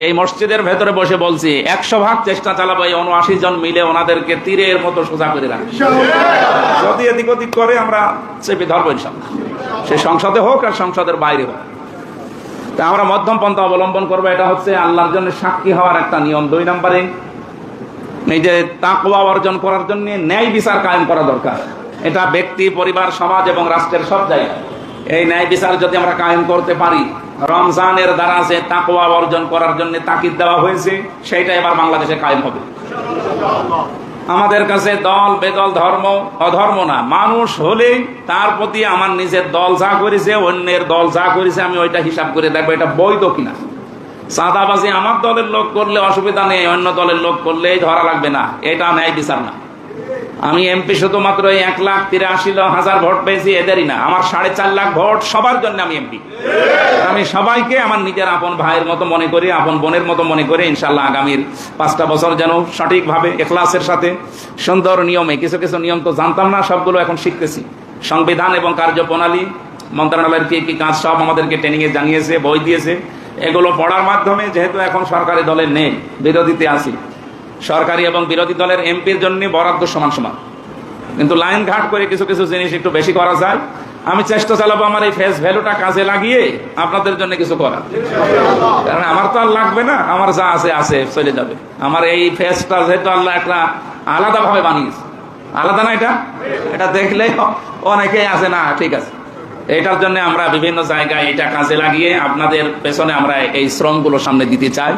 এই মসজিদের ভেতরে বসে বলছি 100 ভাগ চেষ্টা চালাবো এই 79 জন মিলে ওনাদেরকে তীরের মতো সোজা করে রাখি। যদি এদিক ওদিক করে আমরা চেপে ধরবো ইনশাল্লাহ, সে সংসদে হোক আর সংসদের বাইরে হোক। তা আমরা মধ্যম পন্থা অবলম্বন করবো। এটা হচ্ছে আল্লাহর জন্য সাক্ষী হওয়ার একটা নিয়ম। 2 নম্বরে এই যে তাকওয়া অর্জন করার জন্য ন্যায় বিচার কায়েম করা দরকার। এটা ব্যক্তি, পরিবার, সমাজ এবং রাষ্ট্রের সব জায়গায় এই ন্যায় বিচার যদি আমরা কায়েম করতে পারি, রমজানের দ্বারা যে তাকওয়া অর্জন করার জন্য তাকিদ দেওয়া হয়েছে সেটা এবার বাংলাদেশে কায়েম হবে। আমাদের কাছে দল বেদল, ধর্ম অধর্ম না, মানুষ হলেই তার প্রতি আমার নিজের দল যা করেছে, অন্যের দল যা করেছে, আমি ওইটা হিসাব করে দেখবো এটা বৈধ কিনা। চাঁদাবাজি আমার দলের লোক করলে অসুবিধা নেই, অন্য দলের লোক করলেই ধরা লাগবে না, এটা ন্যায় বিচার না। আমি এমপি শুধুমাত্র 1,83,000 ভোট পেয়েছি এদেরই না, আমার 4.5 লাখ ভোট সবার জন্য আমি এমপি। আমি সবাইকে আমার নিজের আপন ভাইয়ের মতো মনে করি, আপন বোনের মতো মনে করি। ইনশাল্লাহ আগামীর 5টা বছর যেন সঠিকভাবে এখলাসের সাথে সুন্দর নিয়মে, কিছু কিছু নিয়ম তো জানতাম না, সবগুলো এখন শিখতেছি। সংবিধান এবং কার্যপ্রণালী মন্ত্রণালয়ের কি কি কাজ সব আমাদেরকে ট্রেনিংয়ে জানিয়েছে, বই দিয়েছে। এগুলো পড়ার মাধ্যমে, যেহেতু এখন সরকারি দলের নেই, বিরোধীতে আছি, সরকারি এবং বিরোধী দলের এমপির জন্য বরাদ্দ সমান সমান, কিন্তু লাইন ঘাট করে কিছু কিছু জিনিস একটু বেশি করা যায়। আমি চেষ্টা চালাবো আমার এই ফেস ভ্যালুটা কাজে লাগিয়ে আপনাদের জন্য কিছু করা, কারণ আমার তো আর লাগবে না, আমার যা আছে আছে চলে যাবে। আমার এই ফেসটা যেহেতু আল্লাহ একটা আলাদা ভাবে বানিয়েছে, আলাদা না, এটা দেখলেই অনেকেই আছে না, ঠিক আছে। এটার জন্য আমরা বিভিন্ন জায়গায় এটা কাজে লাগিয়ে আপনাদের পেছনে আমরা এই শ্রমগুলো সামনে দিতে চাই।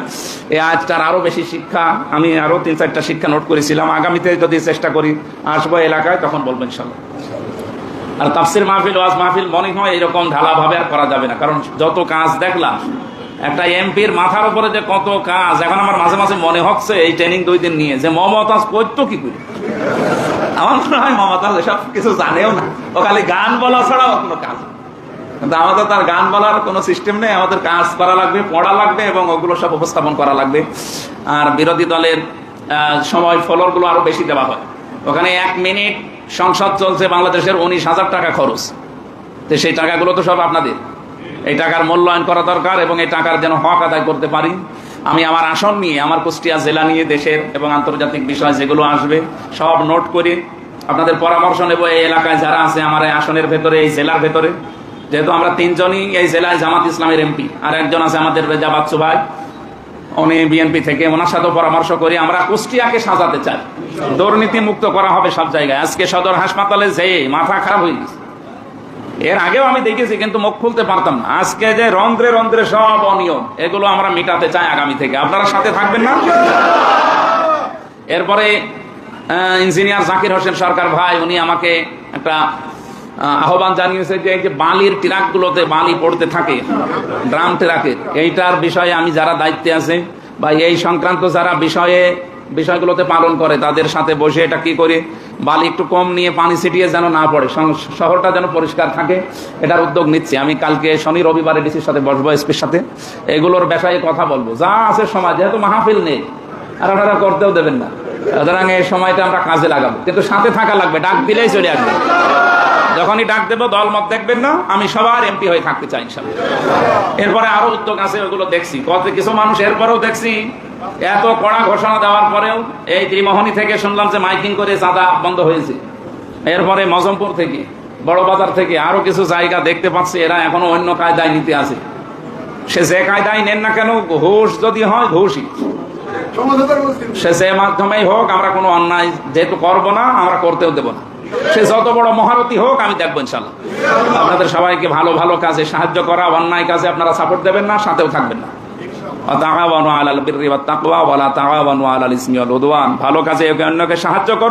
এই আজটার আরো বেশি শিক্ষা, আমি আরো 3-4টা শিক্ষা নোট করেছিলাম, আগামীতে যদি চেষ্টা করি আসবো এলাকায়, তখন বলবো ইনশাল্লাহ। আর তাফসির মাহফিল, ওয়াজ মাহফিল মনে হয় এরকম ঢালাভাবে আর করা যাবে না, কারণ যত কাজ দেখলাম একটা এমপির মাথার উপরে যে কত কাজ, এখন আমার মাঝে মাঝে মনে হচ্ছে এই ট্রেনিং 2 দিন নিয়ে যে মমতাজ করতো কি করে। আমার মনে হয় মমতাজ এসব কিছু জানেও না, ও খালি গান বলা ছাড়া কোনো কাজ। কিন্তু আমাদের তার গান বলার কোনো সিস্টেম নেই, আমাদের কাজ করা লাগবে, পড়া লাগবে এবং ওগুলো সব উপস্থাপন করা লাগবে। আর বিরোধী দলের সময় ফলরগুলো আরো বেশি দেওয়া হয়। ওখানে 1 মিনিট সংসদ চলছে, বাংলাদেশের 19,000 টাকা খরচ। তো সেই টাকাগুলো তো সব আপনাদের, এই টাকার মূল্যায়ন করা দরকার এবং এই টাকার যেন হক আদায় করতে পারি। আমি আমার আসন নিয়ে, আমার কুষ্টিয়া জেলা নিয়ে, দেশের এবং আন্তর্জাতিক বিষয় যেগুলো আসবে সব নোট করে আপনাদের পরামর্শ নেব। এই এলাকায় যারা আছে আমার এই আসনের ভেতরে, এই জেলার ভেতরে, যেহেতু আমরা 3 জনই এই জেলায় জামাত ইসলামের এমপি, আর একজন আছে আমাদের রেজা বাচ্চু ভাই, উনি বিএনপি থেকে, ওনার সাথে পরামর্শ করি আমরা কুষ্টিয়াকে সাজাতে চাই, দুর্নীতি মুক্ত করা হবে সব জায়গায়। আজকে সদর হাসপাতালে যেয়ে মাথা খারাপ হয়ে গেছে, এর আগেও আমি দেখেছি কিন্তু মুখ খুলতে পারতাম না। আজকে যে রন্ধ্রে রন্ধ্রে সব অনিয়ম, এগুলো আমরা মিটাতে চাই আগামী থেকে। আপনারা সাথে থাকবেন না? এরপরে ইঞ্জিনিয়ার জাকির হোসেন সরকার ভাই, উনি আমাকে একটা আহ্বান জানিয়েছে যে এই যে বালির ট্রাকগুলোতে বালি পড়তে থাকে, ড্রাম ট্রাকের, এইটার বিষয়ে আমি যারা দায়িত্বে আছে বা এই সংক্রান্ত যারা বিষয়গুলোতে পালন করে, তাদের সাথে বসে এটা কি করে বালি একটু কম নিয়ে পানি ছিটিয়ে যেন না পড়ে, শহরটা যেন পরিষ্কার থাকে, এটার উদ্যোগ নিচ্ছি। আমি কালকে শনি রবিবারে ডিসির সাথে বসবো, এসপির সাথে, এগুলোর বিষয়ে কথা বলবো। যা আছে সময়, যেহেতু মাহফিল নেই আর আপনারা করতেও দেবেন না, সুতরাং এই সময়টা আমরা কাজে লাগাবো, কিন্তু সাথে থাকা লাগবে, ডাক দিলেই চলে আসবে। যখনই ডাক দেবো দলমত দেখবেন না, আমি সবার এমপি হয়ে থাকতে চাই ইনশাআল্লাহ। এরপরে আরো উদ্যোগ আছে, ওগুলো দেখছি। কিছু মানুষ এরপরেও দেখছি এত কড়া ঘোষণা দেওয়ার পরেও, এই ত্রিমোহনী থেকে শুনলাম যে মাইকিং করে চাঁদা বন্ধ হয়েছে। এরপরে মজমপুর থেকে, বড় বাজার থেকে আরো কিছু জায়গা দেখতে পাচ্ছি এরা এখনো অন্য কায়দায় নিতে আছে। সে যে কায়দায় নেন না কেন, ঘুষ যদি হয় ঘুষই, সে যে মাধ্যমেই হোক, আমরা কোনো অন্যায় যেহেতু করবো না, আমরা করতেও দেবো না। সে যত বড় মহারথী হোক আমি দেখবো ইনশাল্লাহ। আপনাদের সবাইকে ভালো ভালো কাজে সাহায্য করা, অন্যায় কাজে আপনারা সাপোর্ট দেবেন না, সাথেও থাকবেন না। তাআওয়ানু আলাল বিররি ওয়াত তাকওয়া ওয়া লা তাআওয়ানু আলাল ইসমি ওয়াল উদওয়ান। ভালো কাজে একে অন্যকে সাহায্য করো।